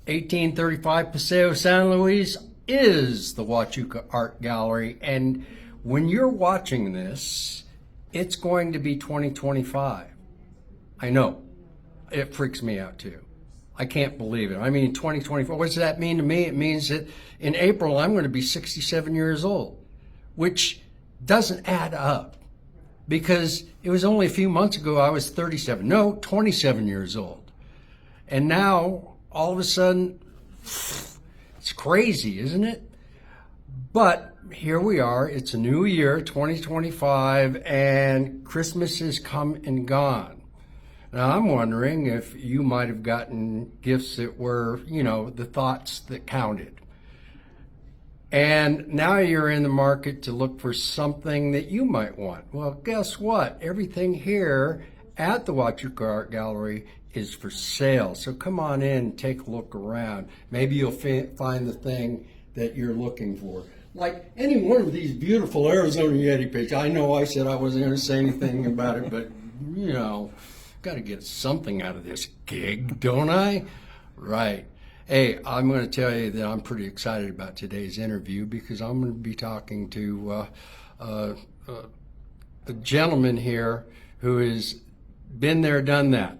1835 Paseo, San Luis is the Huachuca Art Gallery. And when you're watching this, it's going to be 2025. I know. It freaks me out too. I can't believe it. I mean, 2024, what does that mean to me? It means that in April, I'm going to be 67 years old, which doesn't add up because it was only a few months ago I was 37. No, 27 years old. And now, all of a sudden, it's crazy, isn't it? But here we are. It's a new year, 2025, and Christmas has come and gone. Now, I'm wondering if you might have gotten gifts that were, the thoughts that counted. And now you're in the market to look for something that you might want. Well, guess what? Everything here at the Huachuca Art Gallery is for sale. So come on in, take a look around. Maybe you'll find the thing that you're looking for. Like any one of these beautiful Arizona Yeti pictures. I know I said I wasn't going to say anything about it, but, got to get something out of this gig, don't I? Right. Hey, I'm going to tell you that I'm pretty excited about today's interview because I'm going to be talking to a gentleman here who has been there, done that.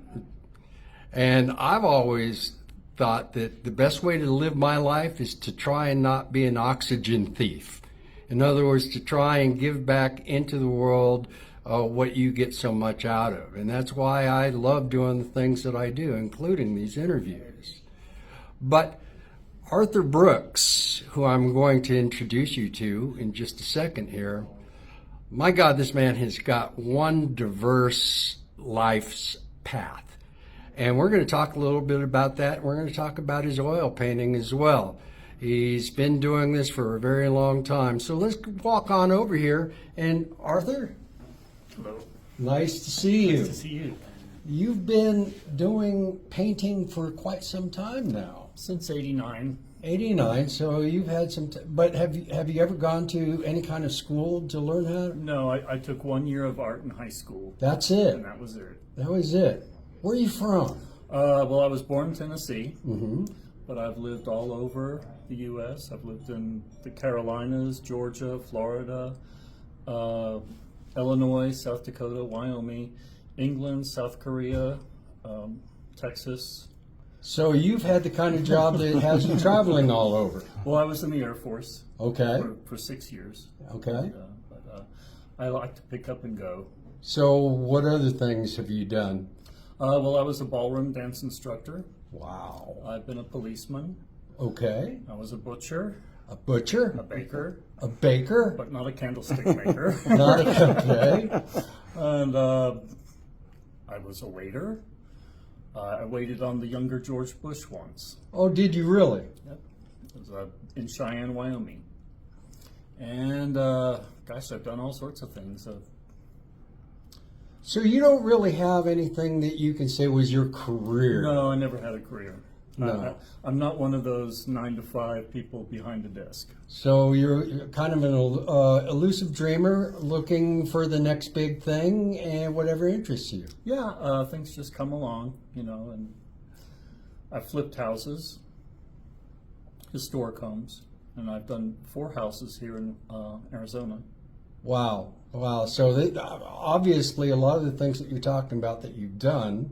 And I've always thought that the best way to live my life is to try and not be an oxygen thief. In other words, to try and give back into the world what you get so much out of. And that's why I love doing the things that I do, including these interviews. But Arthur Brooks, who I'm going to introduce you to in just a second here, my God, this man has got one diverse life's path. And we're going to talk a little bit about that. We're going to talk about his oil painting as well. He's been doing this for a very long time. So let's walk on over here. And Arthur? Hello. Nice to see you. Nice to see you. You've been doing painting for quite some time now. Since '89. 89, so you've had some, but have you ever gone to any kind of school to learn how to? No, I took 1 year of art in high school. That's it. And that was it. That was it. Where are you from? Well, I was born in Tennessee, Mm-hmm. but I've lived all over the U.S. I've lived in the Carolinas, Georgia, Florida, Illinois, South Dakota, Wyoming, England, South Korea, Texas. So you've had the kind of job that has you traveling all over. Well, I was in the Air Force. Okay. For 6 years. Okay. But I like to pick up and go. So what other things have you done? Well, I was a ballroom dance instructor. Wow. I've been a policeman. Okay. I was a butcher. A butcher? A baker. A baker? But not a candlestick maker. Not okay. And I was a waiter. I waited on the younger George Bush once. Oh, did you really? Yep. It was in Cheyenne, Wyoming. And gosh, I've done all sorts of things. So you don't really have anything that you can say was your career? No, I never had a career. No. I'm not one of those 9 to 5 people behind a desk. So you're kind of an elusive dreamer looking for the next big thing and whatever interests you. Yeah, things just come along, and I've flipped houses, historic homes, and I've done 4 houses here in Arizona. Wow. Wow. So obviously a lot of the things that you're talking about that you've done,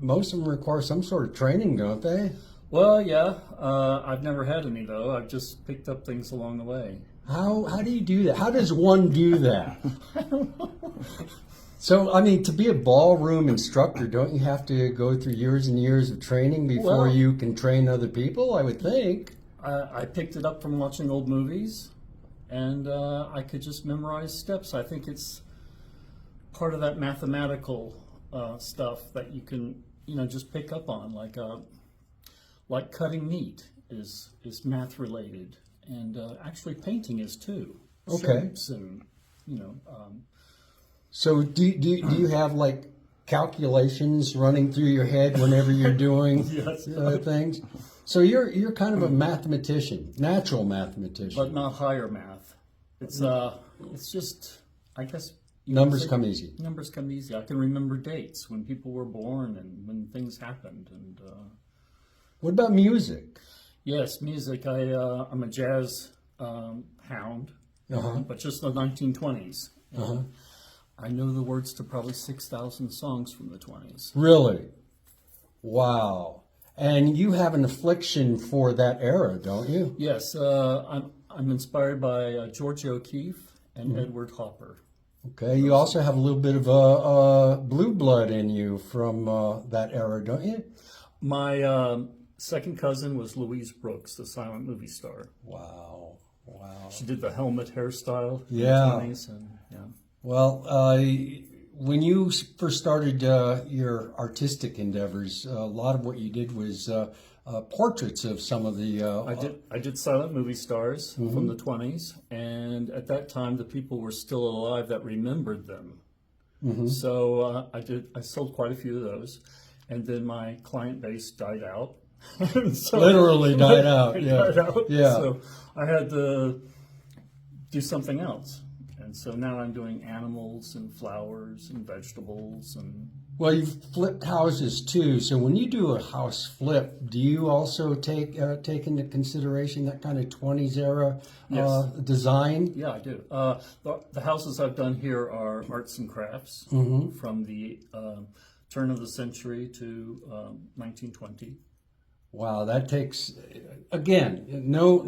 most of them require some sort of training, don't they? Well, yeah. I've never had any, though. I've just picked up things along the way. How do you do that? How does one do that? I don't know. So, I mean, to be a ballroom instructor, don't you have to go through years and years of training before you can train other people, I would think? I picked it up from watching old movies, and I could just memorize steps. I think it's part of that mathematical stuff that you can, just pick up on, like cutting meat is math related, and actually painting is too. Okay. Shapes and So do you have like calculations running through your head whenever you're doing Yes. things? So you're kind of a mathematician, natural mathematician. but not higher math. It's just, I guess. Numbers come easy. Numbers come easy. I can remember dates when people were born and when things happened, and What about music? Yes, music. I'm a jazz hound, but just the 1920s. I know the words to probably 6,000 songs from the 20s. Really? Wow. And you have an affliction for that era, don't you? Yes, I'm inspired by George O'Keeffe and Edward Hopper. Okay. You also have a little bit of blue blood in you from that era, don't you? My second cousin was Louise Brooks, the silent movie star. Wow. Wow. She did the helmet hairstyle in Yeah. the 20s. And, yeah. Well, when you first started your artistic endeavors, a lot of what you did was portraits of some of the. I did silent movie stars from the 20s, and at that time the people were still alive that remembered them. So I sold quite a few of those, and then my client base died out. So, Literally died out. Yeah. died out. Yeah. So I had to do something else, and so now I'm doing animals and flowers and vegetables and. Well, you've flipped houses too. So when you do a house flip, do you also take into consideration that kind of 20s era Yes. design? Yeah, I do. The houses I've done here are arts and crafts from the turn of the century to 1920. Wow, that takes again no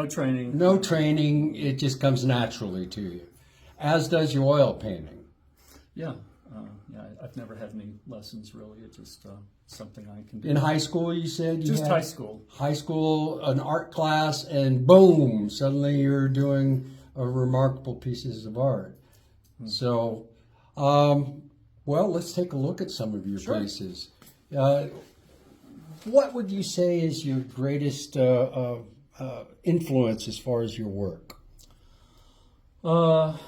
training. no training. It just comes naturally to you, as does your oil painting. Yeah, I've never had any lessons really. It's just something I can do. In high school, you said you Just had high school. high school, an art class, and boom, suddenly you're doing remarkable pieces of art. So, well, let's take a look at some of your pieces. What would you say is your greatest influence as far as your work? I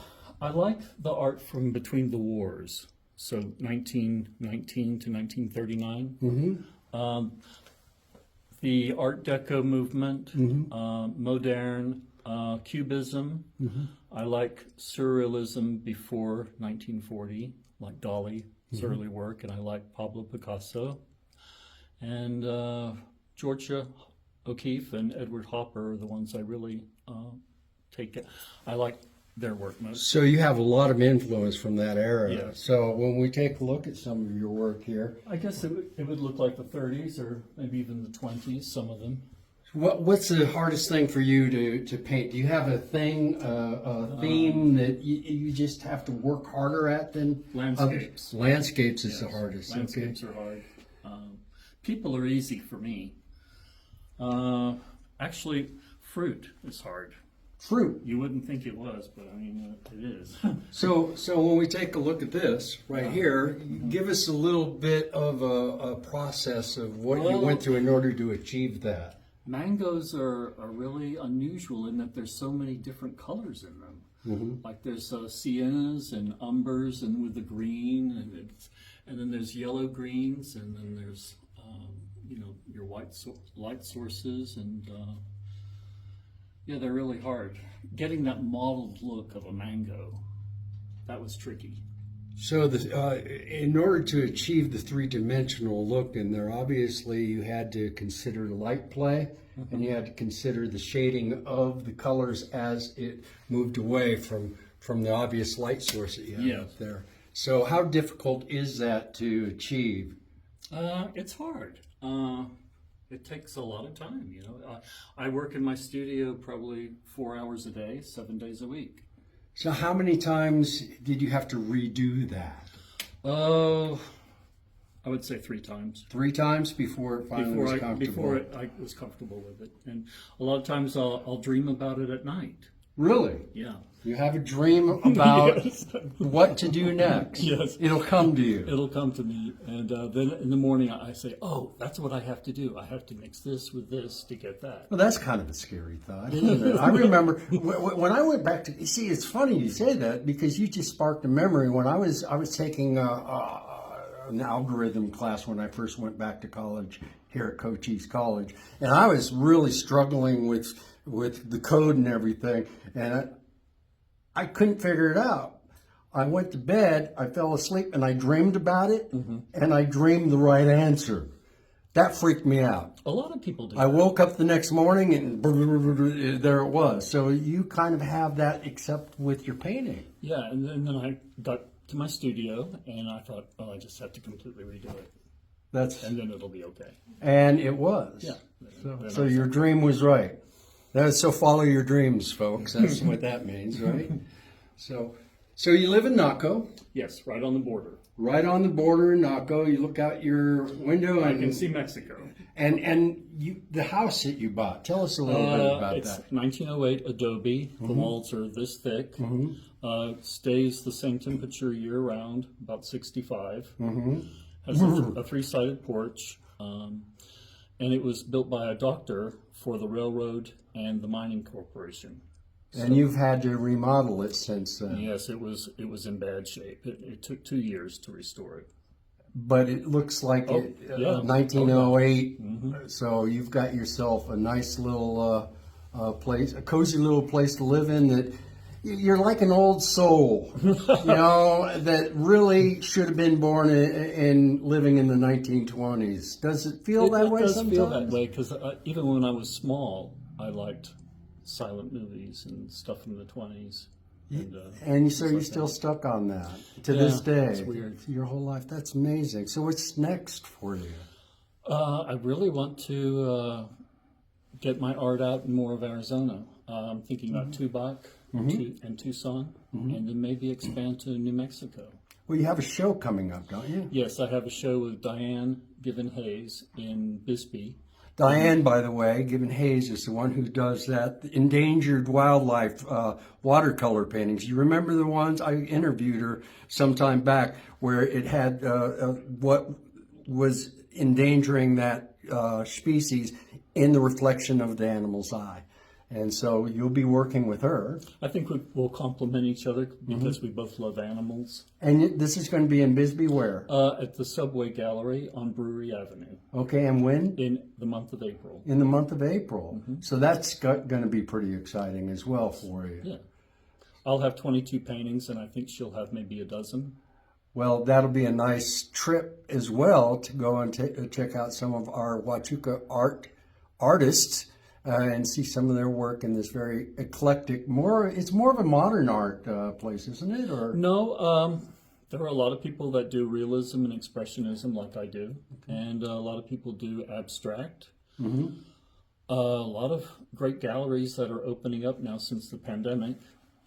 like the art from between the wars, so 1919 to 1939. The Art Deco movement, modern, Cubism. I like surrealism before 1940, like Dali's early work, and I like Pablo Picasso. And Georgia O'Keeffe and Edward Hopper are the ones I really take it. I like their work most. So you have a lot of influence from that era. Yeah. So when we take a look at some of your work here, I guess it would look like the 30s or maybe even the 20s, some of them. what's the hardest thing for you to paint? Do you have a thing, a theme that you just have to work harder at than Landscapes. Landscapes is the Yes, hardest. Landscapes are hard. People are easy for me. Actually, fruit is hard. Fruit. You wouldn't think it was, but I mean, it is. So when we take a look at this right here, give us a little bit of a process of what you went through in order to achieve that. Mangoes are really unusual in that there's so many different colors in them. Like there's siennas and umbers, and with the green, and then there's yellow greens, and then there's your light sources, and yeah, they're really hard. Getting that mottled look of a mango, that was tricky. So in order to achieve the three-dimensional look in there, obviously you had to consider light play, and you had to consider the shading of the colors as it moved away from the obvious light source that you have up there. So how difficult is that to achieve? It's hard. It takes a lot of time, I work in my studio probably 4 hours a day, 7 days a week. So how many times did you have to redo that? Oh, I would say 3 times. 3 times before it finally was comfortable? Before I was comfortable with it. And a lot of times I'll dream about it at night. Really? Yeah. You have a dream about what to do next. Yes. It'll come to you. It'll come to me. And then in the morning I say, oh, that's what I have to do. I have to mix this with this to get that. Well, that's kind of a scary thought, isn't it? I remember when I went back to, you see, it's funny you say that because you just sparked a memory. When I was taking an algorithm class when I first went back to college here at Cochise College, and I was really struggling with the code and everything, and I couldn't figure it out. I went to bed, I fell asleep, and I dreamed about it, and I dreamed the right answer. That freaked me out. A lot of people do. I woke up the next morning and there it was. So you kind of have that except with your painting. Yeah, and then I got to my studio and I thought, oh, I just have to completely redo it. And then it'll be okay. And it was. Yeah. So your dream was right. So follow your dreams, folks. That's what that means, right? So you live in Naco. Yes, right on the border. Right on the border in Naco. You look out your window and I can see Mexico. And the house that you bought. Tell us a little bit about it's that. It's 1908 adobe. The walls are this thick. Stays the same temperature year round, about 65. Has a three-sided porch. And it was built by a doctor for the railroad and the mining corporation. And you've had to remodel it since then. Yes, it was in bad shape. It took 2 years to restore it. But it looks like 1908. So you've got yourself a nice little place, a cozy little place to live in. That you're like an old soul, that really should have been born in living in the 1920s. Does it feel that way sometimes? It does feel that way because even when I was small, I liked silent movies and stuff from the 20s. And so you're still stuck on that to this day. It's weird. Your whole life. That's amazing. So what's next for you? I really want to get my art out in more of Arizona. I'm thinking about Tubac and Tucson, and then maybe expand to New Mexico. Well, you have a show coming up, don't you? Yes, I have a show with Diane Given-Hayes in Bisbee. Diane, by the way, Given Hayes is the one who does that endangered wildlife watercolor paintings. You remember the ones? I interviewed her some time back where it had what was endangering that species in the reflection of the animal's eye. And so you'll be working with her. I think we'll complement each other because we both love animals. And this is going to be in Bisbee where? At the Subway Gallery on Brewery Avenue. Okay, and when? In the month of April. In the month of April. So that's going to be pretty exciting as well for you. Yeah. I'll have 22 paintings, and I think she'll have maybe a dozen. Well, that'll be a nice trip as well to go and check out some of our Huachuca artists. And see some of their work in this very eclectic, it's more of a modern art place, isn't it? Or no, there are a lot of people that do realism and expressionism like I do, and a lot of people do abstract. A lot of great galleries that are opening up now since the pandemic.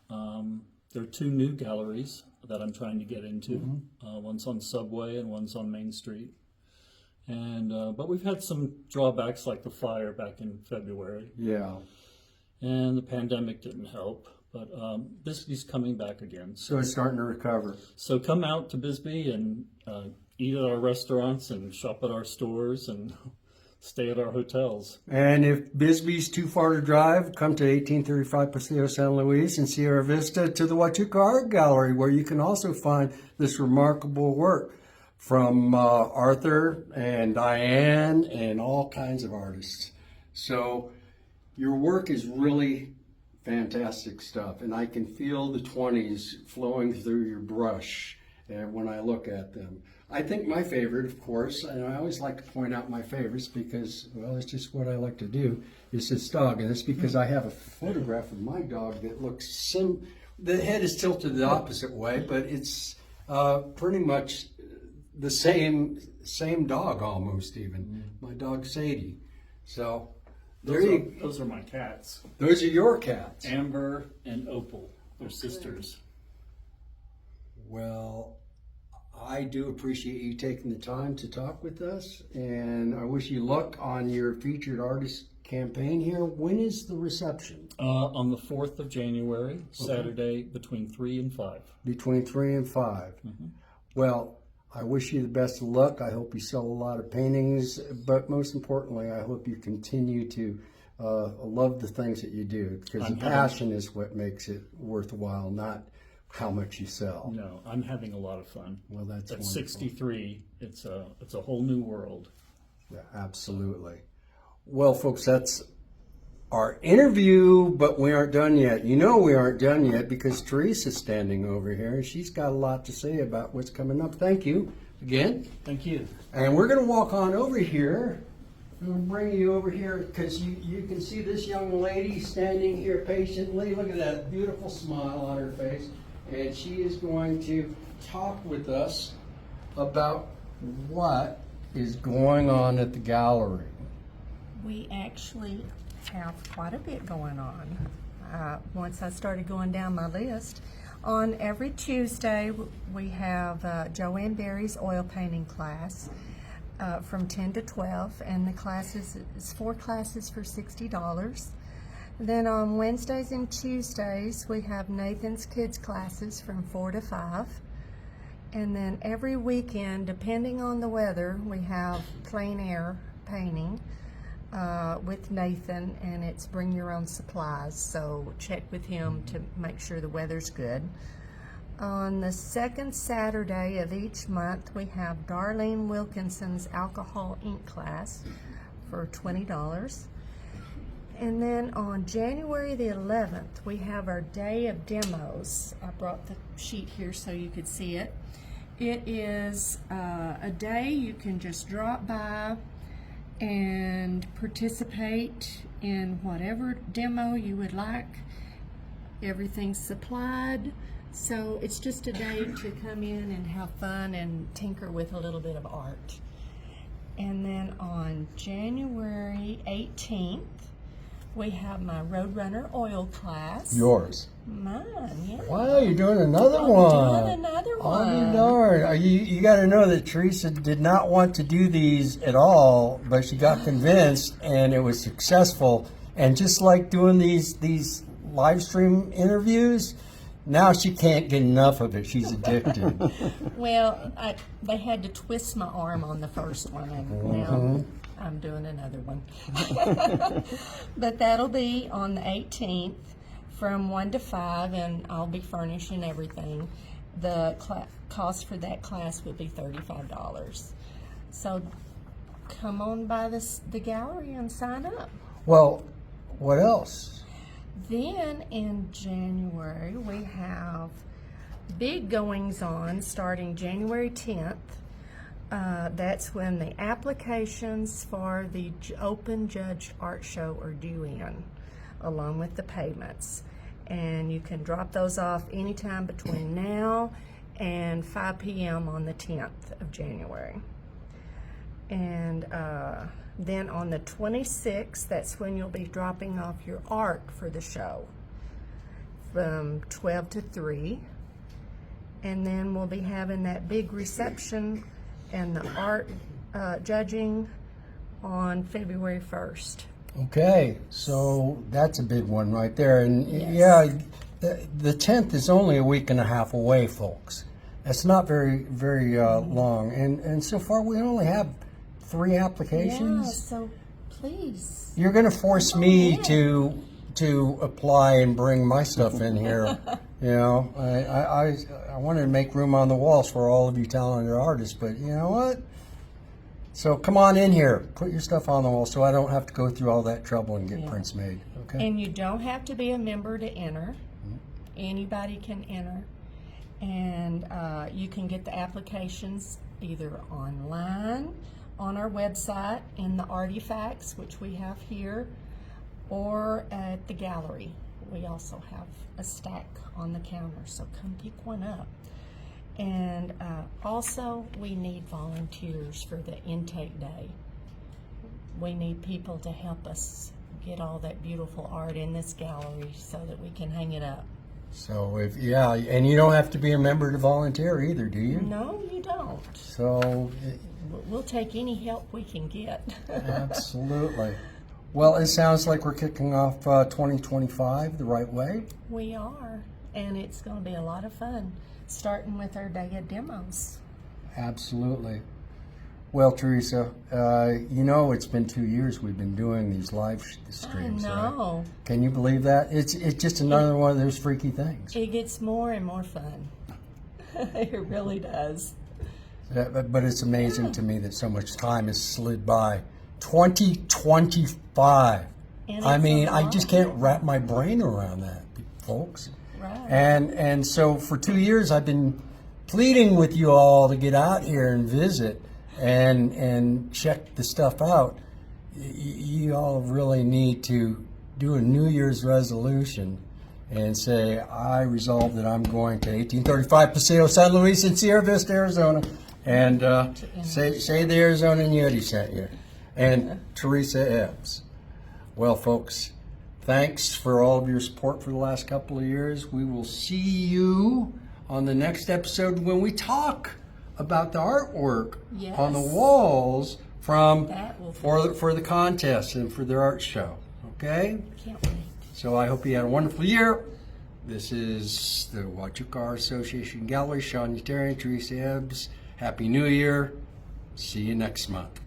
There are 2 new galleries that I'm trying to get into. One's on Subway and one's on Main Street. And but we've had some drawbacks like the fire back in February. Yeah. And the pandemic didn't help. But Bisbee's coming back again. So it's starting to recover. So come out to Bisbee and eat at our restaurants and shop at our stores and stay at our hotels. And if Bisbee's too far to drive, come to 1835 Paseo San Luis and Sierra Vista to the Huachuca Art Gallery, where you can also find this remarkable work from Arthur and Diane and all kinds of artists. So your work is really fantastic stuff, and I can feel the 20s flowing through your brush when I look at them. I think my favorite, of course, and I always like to point out my favorites because, well, it's just what I like to do, is this dog. And it's because I have a photograph of my dog that looks the head is tilted the opposite way, but it's pretty much the same dog almost even. My dog Sadie. So Those are my cats. Those are your cats. Amber and Opal. They're sisters. Well, I do appreciate you taking the time to talk with us, and I wish you luck on your featured artist campaign here. When is the reception? On the 4th of January, Saturday, between 3 and 5. Between 3 and 5. Well, I wish you the best of luck. I hope you sell a lot of paintings, but most importantly, I hope you continue to love the things that you do, because the passion is what makes it worthwhile, not how much you sell. No, I'm having a lot of fun. Well, that's at wonderful. 63. It's a whole new world. Yeah, absolutely. Well, folks, that's our interview, but we aren't done yet. You know we aren't done yet because Teresa's standing over here, and she's got a lot to say about what's coming up. Thank you again. Thank you. And we're going to walk on over here. I'm going to bring you over here because you can see this young lady standing here patiently. Look at that beautiful smile on her face. And she is going to talk with us about what is going on at the gallery. We actually have quite a bit going on. Once I started going down my list, on every Tuesday we have Joanne Berry's oil painting class from 10 to 12, and the classes is 4 classes for $60. Then on Wednesdays and Tuesdays we have Nathan's kids classes from 4 to 5. And then every weekend, depending on the weather, we have plein air painting with Nathan, and it's bring your own supplies, so check with him to make sure the weather's good. On the second Saturday of each month, we have Darlene Wilkinson's alcohol ink class for $20. And then on January the 11th, we have our day of demos. I brought the sheet here so you could see it. It is a day you can just drop by and participate in whatever demo you would like. Everything's supplied, so it's just a day to come in and have fun and tinker with a little bit of art. And then on January 18th, we have my Roadrunner oil class. Yours. Mine, yeah. Wow, you're doing another I'm one. doing another Oh, one. darn. You got to know that Teresa did not want to do these at all, but she got convinced, and it was successful. And just like doing these live stream interviews, now she can't get enough of it. She's addicted. Well, they had to twist my arm on the first one, and now I'm doing another one. But that'll be on the 18th from 1 to 5, and I'll be furnishing everything. The cost for that class would be $35. So come on by the gallery and sign up. Well, what else? Then in January, we have big goings on starting January 10th. That's when the applications for the Open Judge Art Show are due in, along with the payments. And you can drop those off anytime between now and 5 p.m. on the 10th of January. And then on the 26th, that's when you'll be dropping off your art for the show from 12 to 3. And then we'll be having that big reception and the art judging on February 1st. Okay, so that's a big one right there. And Yes. yeah, the 10th is only a week and a half away, folks. It's not very long. And so far we only have 3 Yeah, applications. so please. You're going to force Come on me in. to apply and bring my stuff in here. You know, I wanted to make room on the walls for all of you talented artists, but you know what? So come on in here, put your stuff on the wall, so I don't have to go through all that trouble and get Yeah. prints made. Okay. And you don't have to be a member to enter. Anybody can enter. And you can get the applications either online, on our website, in the artifacts, which we have here, or at the gallery. We also have a stack on the counter, so come pick one up. And also, we need volunteers for the intake day. We need people to help us get all that beautiful art in this gallery so that we can hang it up. So and you don't have to be a member to volunteer either, do you? No, you don't. So We'll take any help we can get. absolutely. Well, it sounds like we're kicking off 2025 the right way. We are, and it's going to be a lot of fun, starting with our day of demos. Absolutely. Well, Teresa, you know it's been 2 years we've been doing these live streams, I right? know. Can you believe that? It's just another one of those freaky things. It gets more and more fun. It really does. But it's amazing to me that so much time has slid by. 2025. And I it's mean, a I lot. just can't wrap my brain around that, folks. Right. And so for 2 years I've been pleading with you all to get out here and visit and check the stuff out. You all really need to do a New Year's resolution and say, I resolve that I'm going to 1835 Paseo, San Luis, and Sierra Vista, Arizona, and say the Arizona Yeti sent you, and Teresa Ebbs. Well, folks, thanks for all of your support for the last couple of years. We will see you on the next episode when we talk about the artwork on the Yes. walls from That will be- for the contest and for their art show. Okay? Can't wait. So I hope you had a wonderful year. This is the Huachuca Art Association Gallery. Sean Yeterian, Teresa Ebbs. Happy New Year. See you next month.